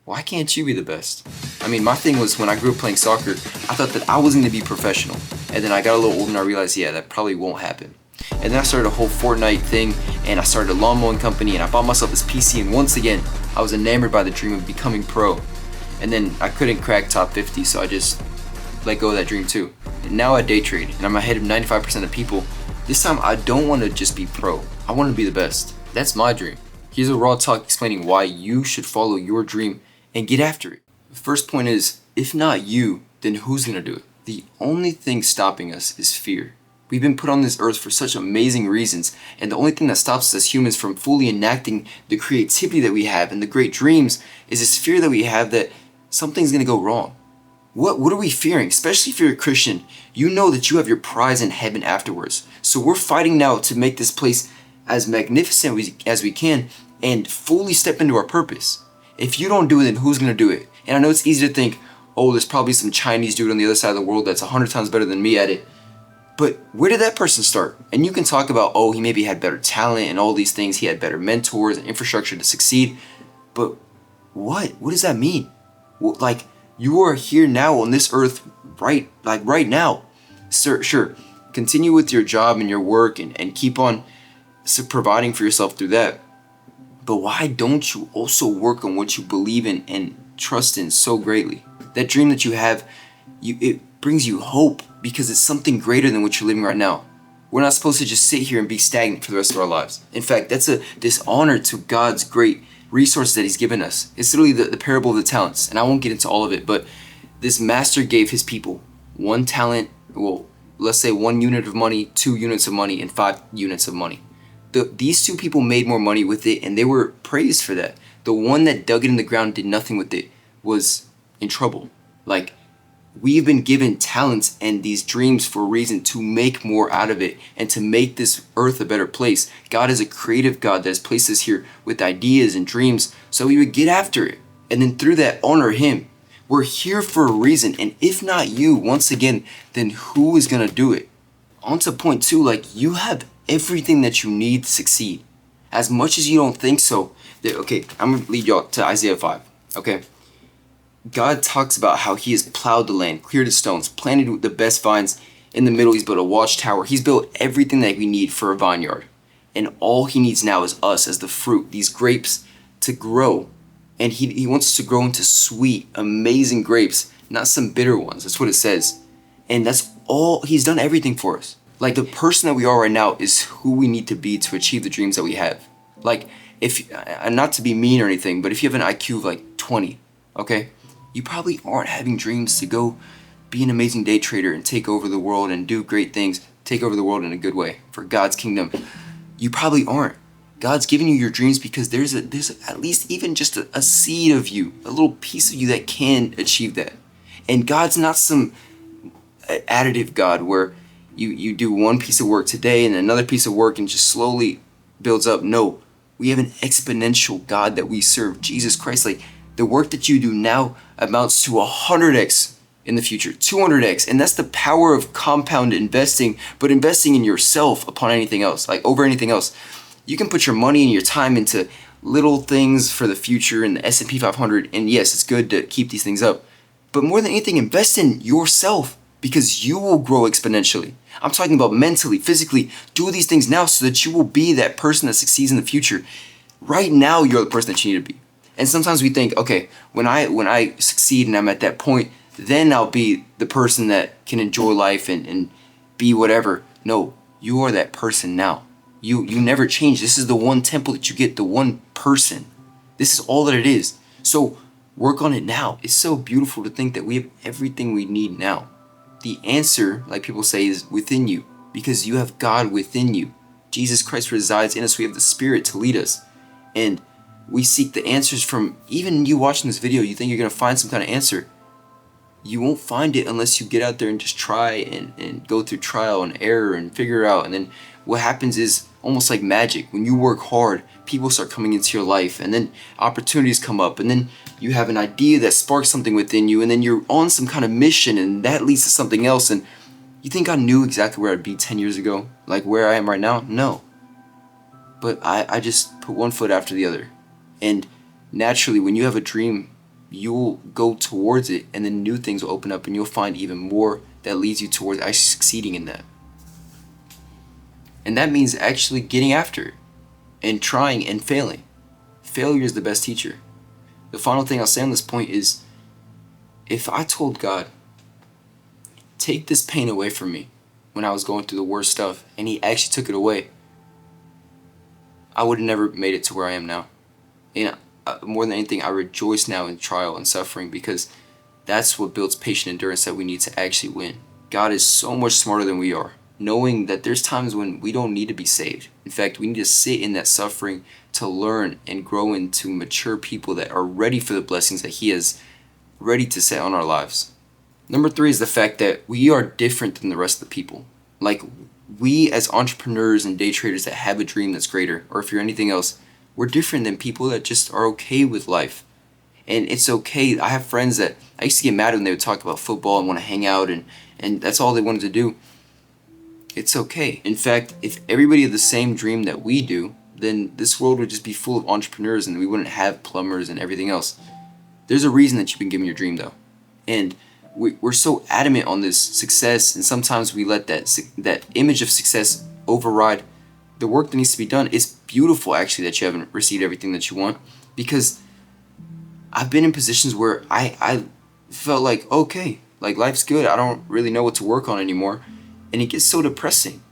Why can't you be the best? I mean, my thing was when I grew up playing soccer, I thought that I was going to be professional. And then I got a little older and I realized, yeah, that probably won't happen. And then I started a whole Fortnite thing, and I started a lawn mowing company, and I bought myself this PC, and once again, I was enamored by the dream of becoming pro. And then I couldn't crack top 50, so I just let go of that dream too. And now I day trade, and I'm ahead of 95% of people. This time, I don't want to just be pro. I want to be the best. That's my dream. Here's a raw talk explaining why you should follow your dream and get after it. The first point is, if not you, then who's gonna do it? The only thing stopping us is fear. We've been put on this earth for such amazing reasons, and the only thing that stops us as humans from fully enacting the creativity that we have and the great dreams is this fear that we have that something's gonna go wrong. What are we fearing? Especially if you're a Christian, you know that you have your prize in heaven afterwards. So we're fighting now to make this place as magnificent as we can and fully step into our purpose. If you don't do it, then who's gonna do it? And I know it's easy to think, oh, there's probably some Chinese dude on the other side of the world that's 100 times better than me at it. But where did that person start? And you can talk about, oh, he maybe had better talent and all these things. He had better mentors and infrastructure to succeed. But what? What does that mean? Well, like, you are here now on this earth right now. Sure, continue with your job and your work and keep on providing for yourself through that. But why don't you also work on what you believe in and trust in so greatly? That dream that you have, it brings you hope because it's something greater than what you're living right now. We're not supposed to just sit here and be stagnant for the rest of our lives. In fact, that's a dishonor to God's great resources that He's given us. It's literally the parable of the talents, and I won't get into all of it, but this master gave his people 1 talent, well, let's say 1 unit of money, 2 units of money, and 5 units of money. These 2 people made more money with it, and they were praised for that. The one that dug it in the ground, did nothing with it, was in trouble. Like, we've been given talents and these dreams for a reason to make more out of it and to make this earth a better place. God is a creative God that has placed us here with ideas and dreams so we would get after it. And then through that, honor Him. We're here for a reason, and if not you, once again, then who is going to do it? On to point 2, like, you have everything that you need to succeed. As much as you don't think so, okay, I'm going to lead y'all to Isaiah 5, okay? God talks about how He has plowed the land, cleared the stones, planted the best vines in the middle. He's built a watchtower. He's built everything that we need for a vineyard. And all He needs now is us as the fruit, these grapes, to grow. And He wants us to grow into sweet, amazing grapes, not some bitter ones. That's what it says. And that's all. He's done everything for us. Like, the person that we are right now is who we need to be to achieve the dreams that we have. Like, not to be mean or anything, but if you have an IQ of like 20, okay? You probably aren't having dreams to go be an amazing day trader and take over the world and do great things, take over the world in a good way for God's kingdom. You probably aren't. God's giving you your dreams because there's at least even just a seed of you, a little piece of you that can achieve that. And God's not some additive God where you do one piece of work today and another piece of work and just slowly builds up. No, we have an exponential God that we serve, Jesus Christ. Like, the work that you do now amounts to 100x in the future, 200x. And that's the power of compound investing, but investing in yourself upon anything else, like over anything else. You can put your money and your time into little things for the future in the S&P 500. And yes, it's good to keep these things up. But more than anything, invest in yourself because you will grow exponentially. I'm talking about mentally, physically. Do these things now so that you will be that person that succeeds in the future. Right now, you're the person that you need to be. And sometimes we think, okay, when I succeed and I'm at that point, then I'll be the person that can enjoy life and be whatever. No, you are that person now. You never change. This is the one temple that you get, the one person. This is all that it is. So work on it now. It's so beautiful to think that we have everything we need now. The answer, like people say, is within you because you have God within you. Jesus Christ resides in us. We have the Spirit to lead us. And we seek the answers from, even you watching this video, you think you're going to find some kind of answer. You won't find it unless you get out there and just try and go through trial and error and figure it out. And then what happens is almost like magic. When you work hard, people start coming into your life and then opportunities come up and then you have an idea that sparks something within you and then you're on some kind of mission and that leads to something else. And you think I knew exactly where I'd be 10 years ago? Like where I am right now? No. But I just put one foot after the other. And naturally, when you have a dream, you'll go towards it, and then new things will open up, and you'll find even more that leads you towards actually succeeding in that. And that means actually getting after it and trying and failing. Failure is the best teacher. The final thing I'll say on this point is, if I told God, take this pain away from me when I was going through the worst stuff, and he actually took it away, I would have never made it to where I am now. And more than anything, I rejoice now in trial and suffering, because that's what builds patient endurance that we need to actually win. God is so much smarter than we are, knowing that there's times when we don't need to be saved. In fact, we need to sit in that suffering to learn and grow into mature people that are ready for the blessings that he is ready to set on our lives. Number 3 is the fact that we are different than the rest of the people. Like, we as entrepreneurs and day traders that have a dream that's greater, or if you're anything else, we're different than people that just are okay with life. And it's okay. I have friends that I used to get mad when they would talk about football and want to hang out, and that's all they wanted to do. It's okay. In fact, if everybody had the same dream that we do, then this world would just be full of entrepreneurs and we wouldn't have plumbers and everything else. There's a reason that you've been given your dream, though. And we're so adamant on this success, and sometimes we let that image of success override the work that needs to be done. It's beautiful, actually, that you haven't received everything that you want, because I've been in positions where I felt like, okay, like life's good. I don't really know what to work on anymore. And it gets so depressing.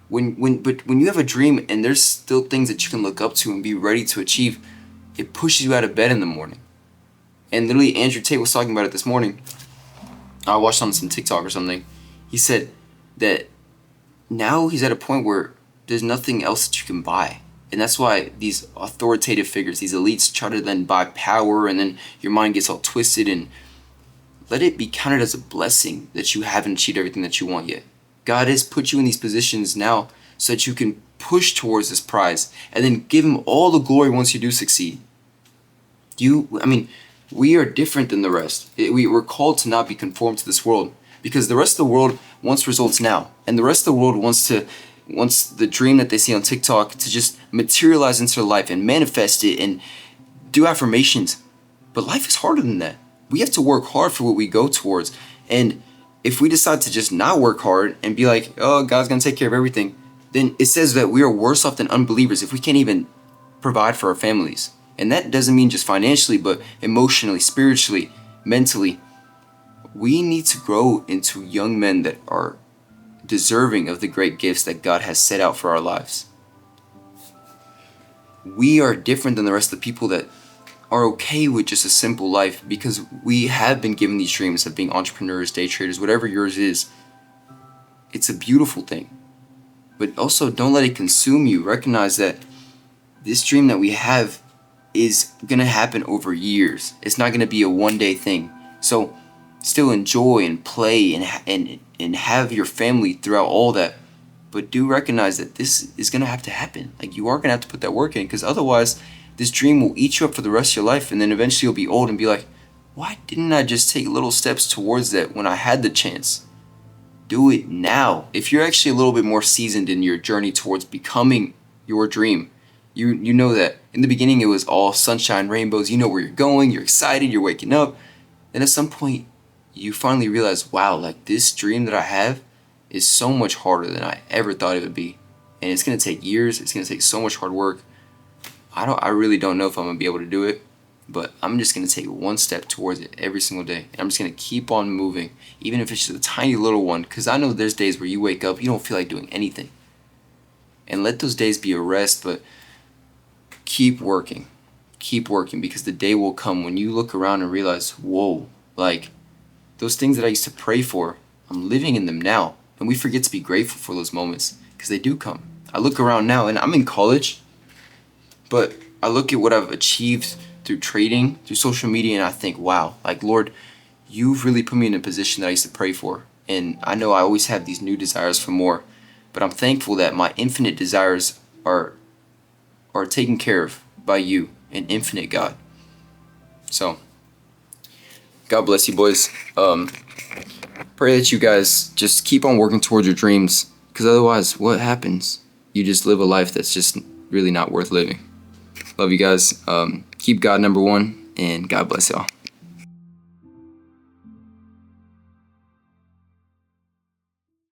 But when you have a dream and there's still things that you can look up to and be ready to achieve, it pushes you out of bed in the morning. And literally, Andrew Tate was talking about it this morning. I watched on some TikTok or something. He said that now he's at a point where there's nothing else that you can buy. And that's why these authoritative figures, these elites, try to then buy power, and then your mind gets all twisted. And let it be counted as a blessing that you haven't achieved everything that you want yet. God has put you in these positions now so that you can push towards this prize and then give him all the glory once you do succeed. We are different than the rest. We're called to not be conformed to this world, because the rest of the world wants results now. And the rest of the world wants the dream that they see on TikTok to just materialize into their life and manifest it and do affirmations. But life is harder than that. We have to work hard for what we go towards. And if we decide to just not work hard and be like, oh, God's going to take care of everything, then it says that we are worse off than unbelievers if we can't even provide for our families. And that doesn't mean just financially, but emotionally, spiritually, mentally. We need to grow into young men that are deserving of the great gifts that God has set out for our lives. We are different than the rest of the people that are okay with just a simple life, because we have been given these dreams of being entrepreneurs, day traders, whatever yours is. It's a beautiful thing. But also, don't let it consume you. Recognize that this dream that we have is going to happen over years. It's not going to be a one-day thing. So still enjoy and play and have your family throughout all that. But do recognize that this is going to have to happen. Like, you are going to have to put that work in, because otherwise this dream will eat you up for the rest of your life, and then eventually you'll be old and be like, why didn't I just take little steps towards that when I had the chance? Do it now. If you're actually a little bit more seasoned in your journey towards becoming your dream, you know that in the beginning it was all sunshine, rainbows. You know where you're going, you're excited, you're waking up. Then at some point you finally realize, wow, like, this dream that I have is so much harder than I ever thought it would be. And it's going to take years. It's going to take so much hard work. I really don't know if I'm going to be able to do it, but I'm just going to take one step towards it every single day. And I'm just going to keep on moving, even if it's just a tiny little one, because I know there's days where you wake up, you don't feel like doing anything. And let those days be a rest, but keep working. Keep working, because the day will come when you look around and realize, whoa, like, those things that I used to pray for, I'm living in them now. And we forget to be grateful for those moments, because they do come. I look around now, and I'm in college, but I look at what I've achieved through trading, through social media, and I think, wow, like, Lord, you've really put me in a position that I used to pray for. And I know I always have these new desires for more, but I'm thankful that my infinite desires are taken care of by you, an infinite God. So, God bless you, boys. Pray that you guys just keep on working towards your dreams, because otherwise, what happens? You just live a life that's just really not worth living. Love you guys. Keep God number one, and God bless y'all.